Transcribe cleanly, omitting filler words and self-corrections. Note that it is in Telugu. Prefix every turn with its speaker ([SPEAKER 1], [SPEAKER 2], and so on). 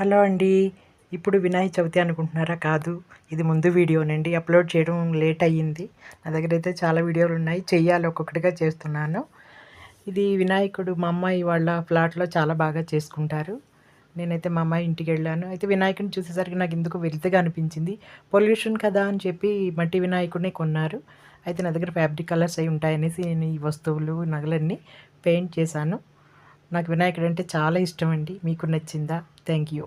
[SPEAKER 1] హలో అండి. ఇప్పుడు వినాయక చవితి అనుకుంటున్నారా? కాదు. ఇది ముందు వీడియోనండి. అప్లోడ్ చేయడం లేట్ అయ్యింది. నా దగ్గరైతే చాలా వీడియోలు ఉన్నాయి. చెయ్యాలి, ఒక్కొక్కటిగా చేస్తున్నాను. ఇది వినాయకుడు మా అమ్మాయి వాళ్ళ ఫ్లాట్‌లో చాలా బాగా చేసుకుంటారు. నేనైతే మా అమ్మాయి ఇంటికెళ్ళాను. అయితే వినాయకుడిని చూసేసరికి నాకు ఎందుకో వెలితిగా అనిపించింది. పొల్యూషన్ కదా అని చెప్పి మట్టి వినాయకుడినే కొన్నారు. అయితే నా దగ్గర ఫ్యాబ్రిక్ కలర్స్ అయి ఉంటాయనేసి నేను ఈ వస్తువులు, నగలన్నీ పెయింట్ చేశాను. నాకు వినాయకుడు అంటే చాలా ఇష్టం అండి. మీకు నచ్చిందా? Thank you.